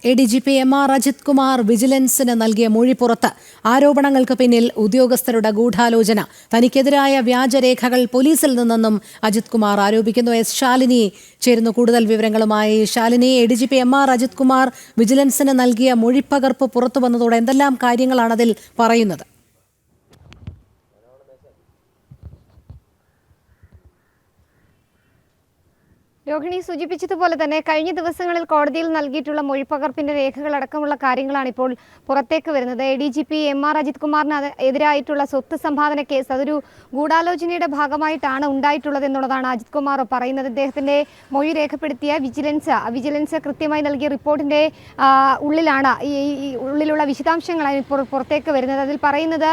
ADGP MR Ajith Kumar വിജിലൻസിന് നൽകിയ മൊഴി പുറത്ത് ആരോപണങ്ങൾക്ക് പിന്നിൽ ഉദ്യോഗസ്ഥരുടെ ഗൂഢാലോചന. തനിക്കെതിരായ വ്യാജരേഖകൾ പോലീസിൽ നിന്നെന്നും അജിത് കുമാർ ആരോപിക്കുന്നു. എസ് ശാലിനി ചേരുന്നു കൂടുതൽ വിവരങ്ങളുമായി. ശാലിനി, ADGP MR അജിത് കുമാർ വിജിലൻസിന് നൽകിയ മൊഴിപ്പകർപ്പ് പുറത്തു വന്നതോടെ എന്തെല്ലാം കാര്യങ്ങളാണ് അതിൽ പറയുന്നത്? രോഹിണി സൂചിപ്പിച്ചതുപോലെ തന്നെ കഴിഞ്ഞ ദിവസങ്ങളിൽ കോടതിയിൽ നൽകിയിട്ടുള്ള മൊഴിപ്പകർപ്പിന്റെ രേഖകളടക്കമുള്ള കാര്യങ്ങളാണ് ഇപ്പോൾ പുറത്തേക്ക് വരുന്നത്. ADGP MR അജിത് കുമാറിന് എതിരായിട്ടുള്ള സ്വത്ത് സമ്പാദന കേസ് അതൊരു ഗൂഢാലോചനയുടെ ഭാഗമായിട്ടാണ് ഉണ്ടായിട്ടുള്ളത് എന്നുള്ളതാണ് അജിത് കുമാർ പറയുന്നത്. അദ്ദേഹത്തിന്റെ മൊഴി രേഖപ്പെടുത്തിയ വിജിലൻസ് കൃത്യമായി നൽകിയ റിപ്പോർട്ടിന്റെ ഉള്ളിലാണ് ഈ ഉള്ളിലുള്ള വിശദാംശങ്ങളാണ് ഇപ്പോൾ പുറത്തേക്ക് വരുന്നത്. അതിൽ പറയുന്നത്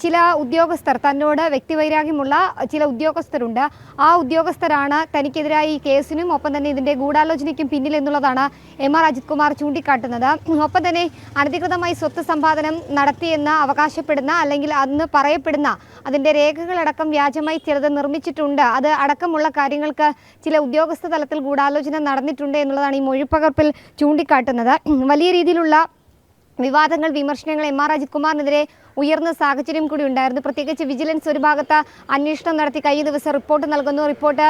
ചില ഉദ്യോഗസ്ഥർ, തന്നോട് വ്യക്തിവൈരാഗ്യമുള്ള ചില ഉദ്യോഗസ്ഥരുണ്ട്. ആ ഉദ്യോഗസ്ഥരാണ് തനിക്കെതിരായി ഈ കേസ് ഒപ്പം തന്നെ ഇതിന്റെ ഗൂഢാലോചനയ്ക്കും പിന്നിൽ എന്നുള്ളതാണ് MR അജിത് കുമാർ ചൂണ്ടിക്കാട്ടുന്നത്. ഒപ്പം തന്നെ അനധികൃതമായി സ്വത്ത് സമ്പാദനം നടത്തിയെന്ന് അവകാശപ്പെടുന്ന അല്ലെങ്കിൽ അന്ന് പറയപ്പെടുന്ന അതിന്റെ രേഖകളടക്കം വ്യാജമായി ചിലത് നിർമ്മിച്ചിട്ടുണ്ട്. അത് അടക്കമുള്ള കാര്യങ്ങൾക്ക് ചില ഉദ്യോഗസ്ഥ തലത്തിൽ ഗൂഢാലോചന നടന്നിട്ടുണ്ട് എന്നുള്ളതാണ് ഈ മൊഴിപ്പകർപ്പിൽ ചൂണ്ടിക്കാട്ടുന്നത്. വലിയ രീതിയിലുള്ള വിവാദങ്ങൾ, വിമർശനങ്ങൾ MR അജിത് കുമാറിനെതിരെ ഉയർന്ന സാഹചര്യം കൂടി ഉണ്ടായിരുന്നു. പ്രത്യേകിച്ച് വിജിലൻസ് ഒരു ഭാഗത്ത് അന്വേഷണം നടത്തി കഴിഞ്ഞ ദിവസം റിപ്പോർട്ട് നൽകുന്നു. റിപ്പോർട്ട്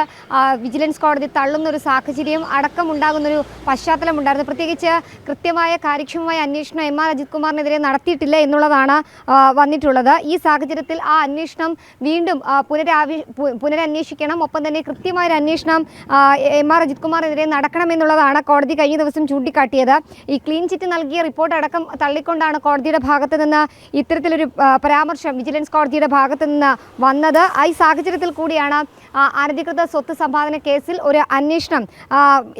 വിജിലൻസ് കോടതി തള്ളുന്ന ഒരു സാഹചര്യം അടക്കം ഉണ്ടാകുന്നൊരു പശ്ചാത്തലം ഉണ്ടായിരുന്നു. പ്രത്യേകിച്ച് കൃത്യമായ കാര്യക്ഷമമായ അന്വേഷണം MR അജിത് കുമാറിനെതിരെ നടത്തിയിട്ടില്ല എന്നുള്ളതാണ് വന്നിട്ടുള്ളത്. ഈ സാഹചര്യത്തിൽ ആ അന്വേഷണം വീണ്ടും പുനരന്വേഷിക്കണം. ഒപ്പം തന്നെ കൃത്യമായൊരു അന്വേഷണം MR അജിത് കുമാറിനെതിരെ നടക്കണമെന്നുള്ളതാണ് കോടതി കഴിഞ്ഞ ദിവസം ചൂണ്ടിക്കാട്ടിയത്. ഈ ക്ലീൻ ചിറ്റ് നൽകിയ റിപ്പോർട്ട് അടക്കം തള്ളിക്കൊണ്ടാണ് കോടതിയുടെ ഭാഗത്ത് നിന്ന് ഇത്തരത്തിൽ ഒരു പരാമർശം വിജിലൻസ് കോടതിയുടെ ഭാഗത്ത് നിന്ന് വന്നത്. ഈ സാഹചര്യത്തിൽ കൂടിയാണ് അനധികൃത സ്വത്ത് സമ്പാദന കേസിൽ ഒരു അന്വേഷണം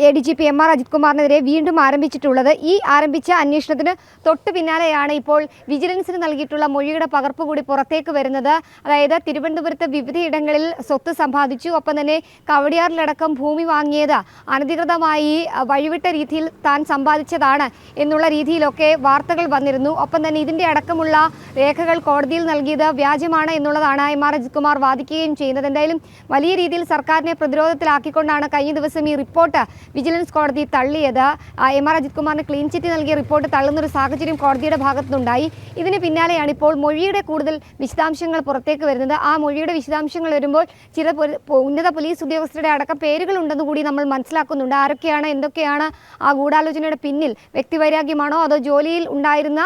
ADGP MR അജിത് കുമാറിനെതിരെ വീണ്ടും ആരംഭിച്ചിട്ടുള്ളത്. ഈ ആരംഭിച്ച അന്വേഷണത്തിന് തൊട്ടു പിന്നാലെയാണ് ഇപ്പോൾ വിജിലൻസിന് നൽകിയിട്ടുള്ള മൊഴിയുടെ പകർപ്പ് കൂടി പുറത്തേക്ക് വരുന്നത്. അതായത് തിരുവനന്തപുരത്ത് വിവിധയിടങ്ങളിൽ സ്വത്ത് സമ്പാദിച്ചു, ഒപ്പം തന്നെ കവടിയാറിലടക്കം ഭൂമി വാങ്ങിയത് അനധികൃതമായി വഴിവിട്ട രീതിയിൽ താൻ സമ്പാദിച്ചതാണ് എന്നുള്ള രീതിയിലൊക്കെ വാർത്തകൾ വന്നിരുന്നു. ഒപ്പം തന്നെ ഇതിന്റെ അടക്കമുള്ള രേഖകൾ കോടതിയിൽ നൽകിയത് വ്യാജമാണ് എന്നുള്ളതാണ് MR അജിത് കുമാർ വാദിക്കുകയും ചെയ്യുന്നത്. എന്തായാലും വലിയ രീതിയിൽ സർക്കാരിനെ പ്രതിരോധത്തിലാക്കിക്കൊണ്ടാണ് കഴിഞ്ഞ ദിവസം ഈ റിപ്പോർട്ട് വിജിലൻസ് കോടതി തള്ളിയത്. MR അജിത് കുമാറിന് ക്ലീൻ ചിറ്റ് നൽകിയ റിപ്പോർട്ട് തള്ളുന്നൊരു സാഹചര്യം കോടതിയുടെ ഭാഗത്തുനിന്നുണ്ടായി. ഇതിന് പിന്നാലെയാണ് ഇപ്പോൾ മൊഴിയുടെ കൂടുതൽ വിശദാംശങ്ങൾ പുറത്തേക്ക് വരുന്നത്. ആ മൊഴിയുടെ വിശദാംശങ്ങൾ വരുമ്പോൾ ചില ഉന്നത പോലീസ് ഉദ്യോഗസ്ഥരുടെ അടക്കം പേരുകളുണ്ടെന്ന് കൂടി നമ്മൾ മനസ്സിലാക്കുന്നുണ്ട്. ആരൊക്കെയാണ്, എന്തൊക്കെയാണ് ആ ഗൂഢാലോചനയുടെ പിന്നിൽ? വ്യക്തിവൈരാഗ്യമാണോ അതോ ജോലിയിൽ ഉണ്ടായിരുന്ന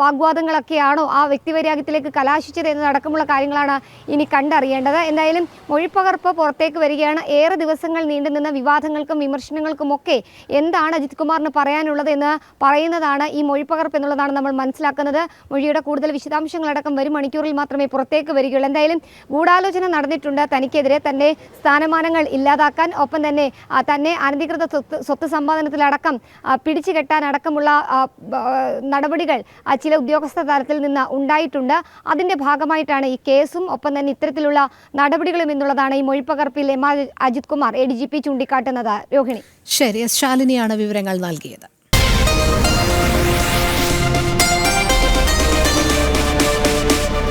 വാഗ്വാദങ്ങളൊക്കെയാണോ ആ വ്യക്തിവൈരാഗ്യത്തിലേക്ക് കലാശിച്ചത് എന്നതടക്കമുള്ള കാര്യങ്ങളാണ് ഇനി കണ്ടറിയേണ്ടത്. എന്തായാലും മൊഴിപ്പകർപ്പ് പുറത്തേക്ക് വരികയാണ്. ഏറെ ദിവസങ്ങൾ നീണ്ടുനിന്ന വിവാദങ്ങൾക്കും വിമർശനങ്ങൾക്കുമൊക്കെ എന്താണ് അജിത് കുമാറിന് പറയാനുള്ളത് എന്ന് പറയുന്നതാണ് ഈ മൊഴിപ്പകർപ്പ് എന്നുള്ളതാണ് നമ്മൾ മനസ്സിലാക്കുന്നത്. മൊഴിയുടെ കൂടുതൽ വിശദാംശങ്ങളടക്കം വരും മണിക്കൂറിൽ മാത്രമേ പുറത്തേക്ക് വരികയുള്ളൂ. എന്തായാലും ഗൂഢാലോചന നടന്നിട്ടുണ്ട് തനിക്കെതിരെ, തന്റെ സ്ഥാനമാനങ്ങൾ ഇല്ലാതാക്കാൻ, ഒപ്പം തന്നെ തന്നെ അനധികൃത സ്വത്ത് സമ്പാദനത്തിലടക്കം പിടിച്ചു കെട്ടാനടക്കമുള്ള നടപടികൾ ചില ഉദ്യോഗസ്ഥ തലത്തിൽ നിന്ന് ഉണ്ടായിട്ടുണ്ട്. അതിന്റെ ഭാഗമായിട്ടാണ് ഈ കേസും ഒപ്പം തന്നെ ഇത്തരത്തിലുള്ള നടപടികളും എന്നുള്ളതാണ് ഈ മൊഴിപ്പകർപ്പിൽ MR അജിത് കുമാർ ADGP ചൂണ്ടിക്കാട്ടുന്നത്. രോഹിണി, ശരി, ശാലിനിയാണ് വിവരങ്ങൾ നൽകിയത്.